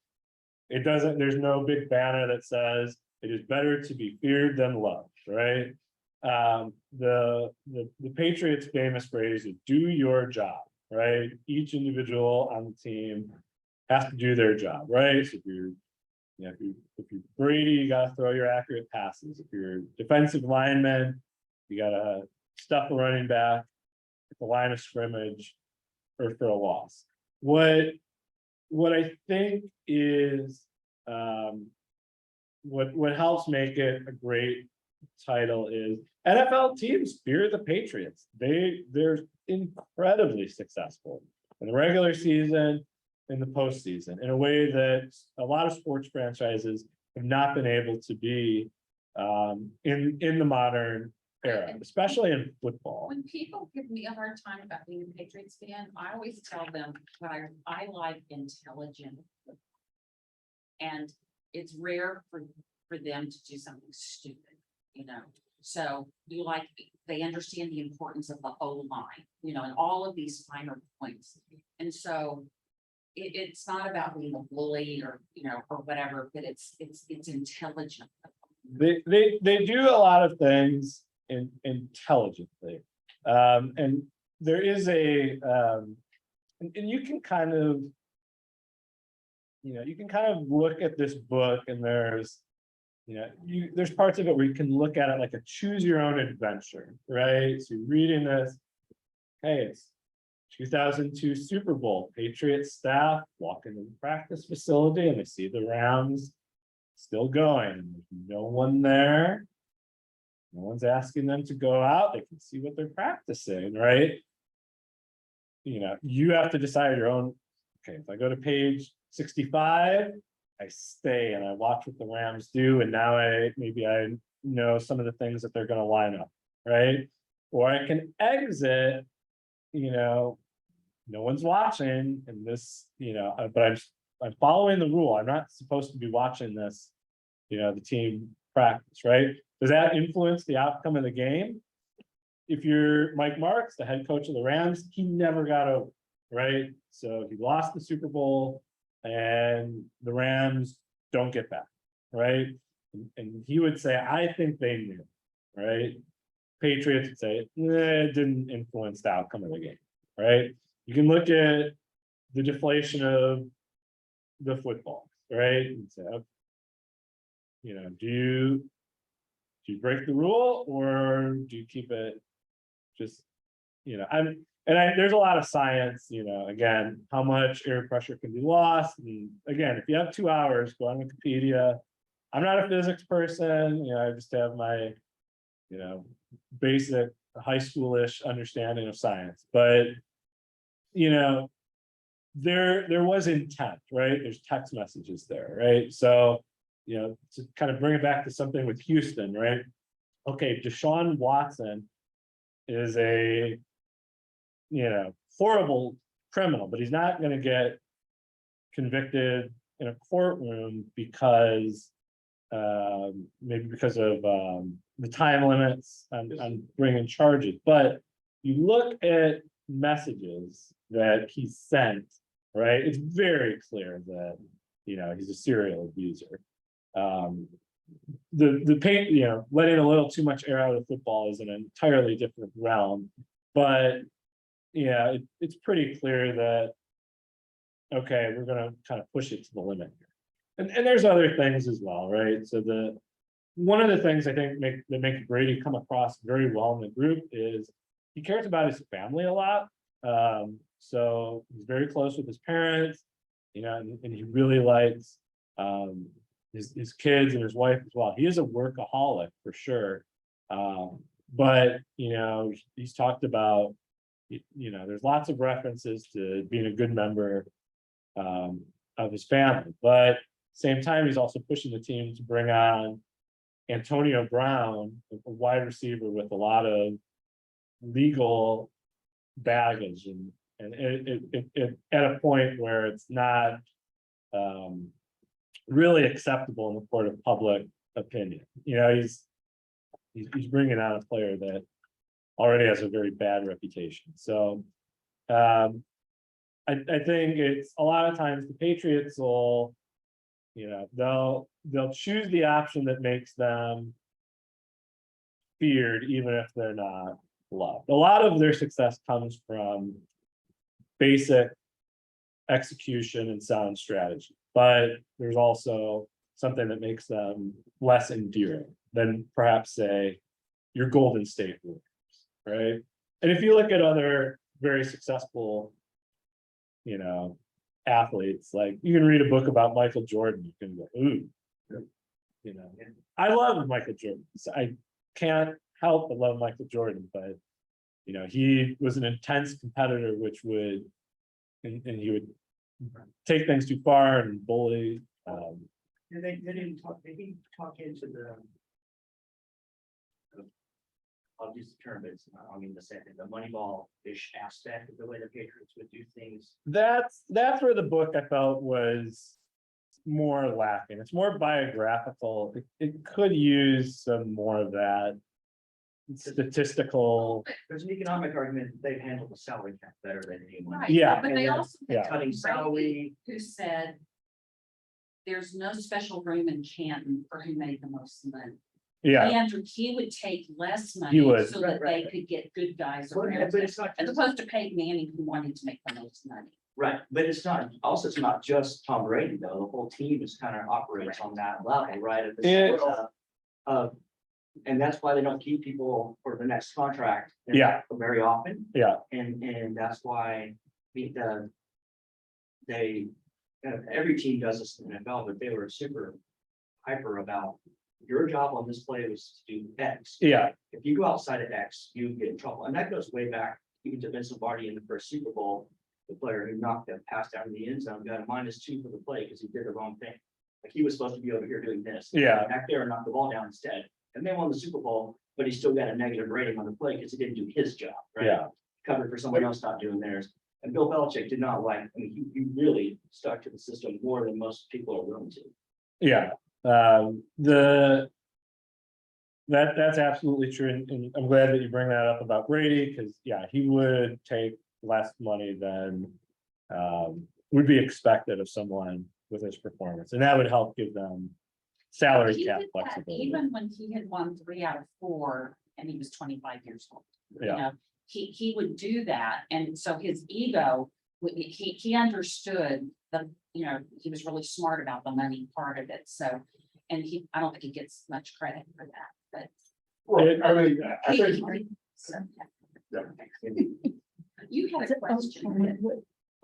there's no big banner that says it is better to be feared than loved, right? The Patriots famous phrase is do your job, right? Each individual on the team has to do their job, right? So if you're Brady, you gotta throw your accurate passes. If you're defensive lineman, you gotta stuff a running back at the line of scrimmage or for a loss. What I think is what helps make it a great title is NFL teams fear the Patriots. They're incredibly successful in the regular season, in the postseason, in a way that a lot of sports franchises have not been able to be in the modern era, especially in football. When people give me a hard time about being a Patriots fan, I always tell them that I like intelligent. And it's rare for them to do something stupid, you know? So they understand the importance of the O line, you know, and all of these finer points. And so it's not about being a bully or, you know, or whatever, but it's intelligent. They do a lot of things intelligently. And there is and you can kind of, look at this book and there's parts of it where you can look at it like a choose your own adventure, right? So you're reading this, hey, it's 2002 Super Bowl, Patriots staff walk into the practice facility and they see the Rams still going. There's no one there. No one's asking them to go out. They can see what they're practicing, right? You know, you have to decide your own. Okay, if I go to page 65, I stay and I watch what the Rams do, and now maybe I know some of the things that they're going to line up, right? Or I can exit. You know, no one's watching, and this, but I'm following the rule. I'm not supposed to be watching this, the team practice, right? Does that influence the outcome of the game? If you're Mike Marks, the head coach of the Rams, he never got over, right? So he lost the Super Bowl and the Rams don't get back, right? And he would say, I think they knew, right? Patriots would say, it didn't influence the outcome of the game, right? You can look at the deflation of the football, right? And say, do you break the rule or do you keep it just, there's a lot of science, again, how much air pressure can be lost. And again, if you have 2 hours, go on Wikipedia. I'm not a physics person, I just have my, basic high schoolish understanding of science, but there was intent, right? There's text messages there, right? So, to kind of bring it back to something with Houston, right? Okay, Deshaun Watson is a, horrible criminal, but he's not going to get convicted in a courtroom because maybe because of the time limits on bringing charges, but you look at messages that he sent, right? It's very clear that, you know, he's a serial abuser. The paint, you know, letting a little too much air out of football is an entirely different realm, but yeah, it's pretty clear that, okay, we're gonna kind of push it to the limit here. And there's other things as well, right? So one of the things I think that make Brady come across very well in the group is he cares about his family a lot. So he's very close with his parents, you know, and he really likes his kids and his wife as well. He is a workaholic for sure. But you know, he's talked about, you know, there's lots of references to being a good member of his family, but same time, he's also pushing the team to bring on Antonio Brown, a wide receiver with a lot of legal baggage, and it at a point where it's not really acceptable in the court of public opinion. You know, he's bringing on a player that already has a very bad reputation. So I think it's a lot of times the Patriots will, you know, they'll choose the option that makes them feared, even if they're not loved. A lot of their success comes from basic execution and sound strategy, but there's also something that makes them less endearing than perhaps, say, your Golden State Warriors, right? And if you look at other very successful, you know, athletes, like you can read a book about Michael Jordan, you can go, ooh, you know, I love Michael Jordan. So I can't help but love Michael Jordan, but you know, he was an intense competitor, which would, and he would take things too far and bully. They didn't talk into I'll use the term, but it's not, I mean, the Moneyball-ish aspect of the way the Patriots would do things. That's where the book I felt was more lacking. It's more biographical. It could use some more of that statistical. There's an economic argument that they've handled the salary cap better than anyone. Right, Yeah. but they also. Yeah. Cutting salary. Who said there's no special room in Canton for who made the most money. Yeah, Andrew, he would take less He money would. so that Right. they could get good guys But around, but it's not, as opposed to Peyton Manning who wanted to make the most money. right, but it's not, also, it's not just Tom Brady, though. The whole team is kind of operates on that level, right? At the It- and that's why they don't keep people for the next contract. Yeah. Very often. yeah, And that's why every team does this in the NFL, but they were super hyper about your job on this play was to do X. yeah, If you go outside of X, you get in trouble. And that goes way back even to Vince Lombardi in the first Super Bowl, the player who knocked that pass down in the end zone got a -2 for the play because he did the wrong thing. Like he was supposed to be over here doing this. Yeah. Back there and knocked the ball down instead. And they won the Super Bowl, but he still got a negative rating on the play because he didn't do his job, right? yeah, Covered for someone else not doing theirs. And Bill Belichick did not like, I mean, he really stuck to the system more than most people are willing to. yeah. That's absolutely true, and I'm glad that you bring that up about Brady, because yeah, he would take less money than would be expected of someone with his performance, and that would help give them salary He cap did that flexibility. even when he had won 3 out of 4 and he was 25 years old. You Yeah. know, he would do that. And so his ego, he understood that, you know, he was really smart about the money part of it. So, and I don't think he gets much credit for that, but. Well, I mean, I think, So, Yeah. You had a question.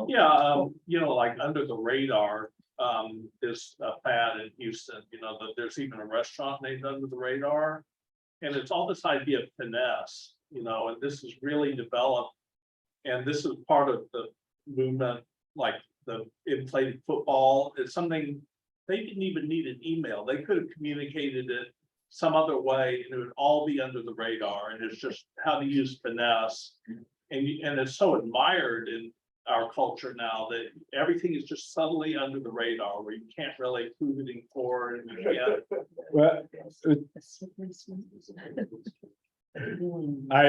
Yeah, you know, like under the radar, is a fad in Houston, you know, that there's even a restaurant named Under the Radar. And it's all this idea of finesse, you know, and this is really developed. And this is part of the movement, like the inflated football. It's something they didn't even need an email. They could have communicated it some other way and it would all be under the radar. And it's just how to use finesse. And it's so admired in our culture now, that everything is just subtly under the radar, where you can't really prove it in court, and you can't. Well, Hmm. I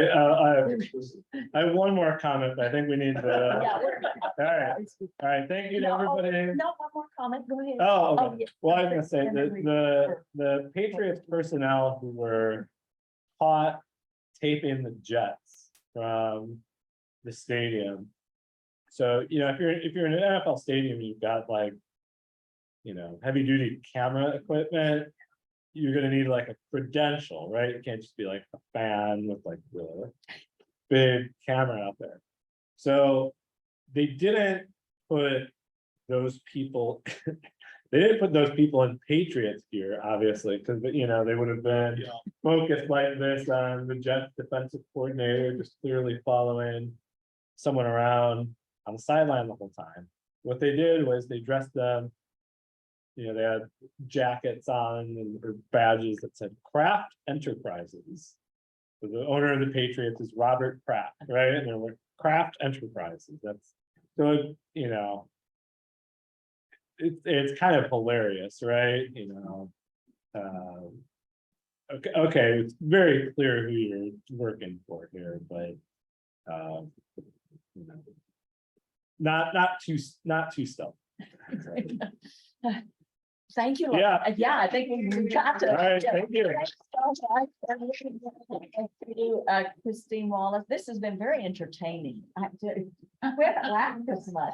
have one more comment, but I think we need to, Yeah, all right, thank you to No, everybody. no, one more comment, go ahead. Oh, Oh, okay. yeah. Well, I was gonna say, And then we- the Patriots personnel who were caught taping the Jets from the stadium. So, you know, if you're in an NFL stadium, you've got like, you know, heavy duty camera equipment. You're gonna need like a credential, right? It can't just be like a fan with like the big camera out there. So they didn't put those people, they didn't put those people in Patriots gear, obviously, because, you know, they would have been Yeah. focused like this on the Jets defensive coordinator, just clearly following someone around on the sideline the whole time. What they did was they dressed them, you know, they had jackets on and or badges that said Kraft Enterprises. So the owner of the Patriots is Robert Kraft, right? And there were Kraft Enterprises. That's so, you know. It's kind of hilarious, right? You know. Okay, it's very clear who you're working for here, but you know, not too stealthy. Thank you. Yeah. Yeah, I think we got to. All right, thank you. Christine Wallace, this has been very entertaining. We haven't laughed this much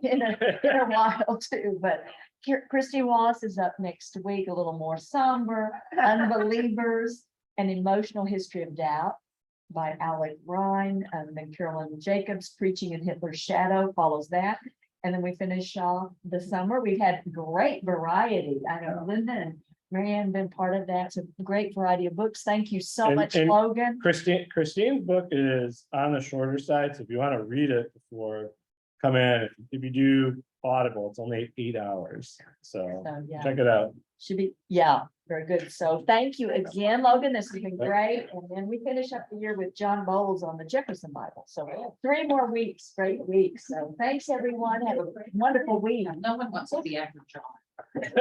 in a while too, but Christine Wallace is up next week, a little more somber, Unbelievers, an Emotional History of Doubt by Alec Ryan, and then Carolyn Jacobs, Preaching in Hitler's Shadow follows that. And then we finish off the summer. We've had great variety. I know Linda and Marianne been part of that. It's a great variety of books. Thank you so And- much, and Logan. Christine's book is on the shorter side, so if you want to read it before come in, if you do Audible, it's only 8 hours. So So, yeah, check it out. should be, yeah, very good. So thank you again, Logan. This has been great. And then we finish up the year with John Bowles on the Jefferson Bible. So 3 more weeks, great weeks. So thanks, everyone. Have a wonderful week. No one wants to be after John. It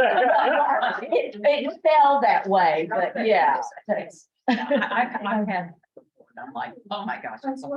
fell that way, but yeah. Thanks. I've had, I'm like, oh my gosh. I'm so-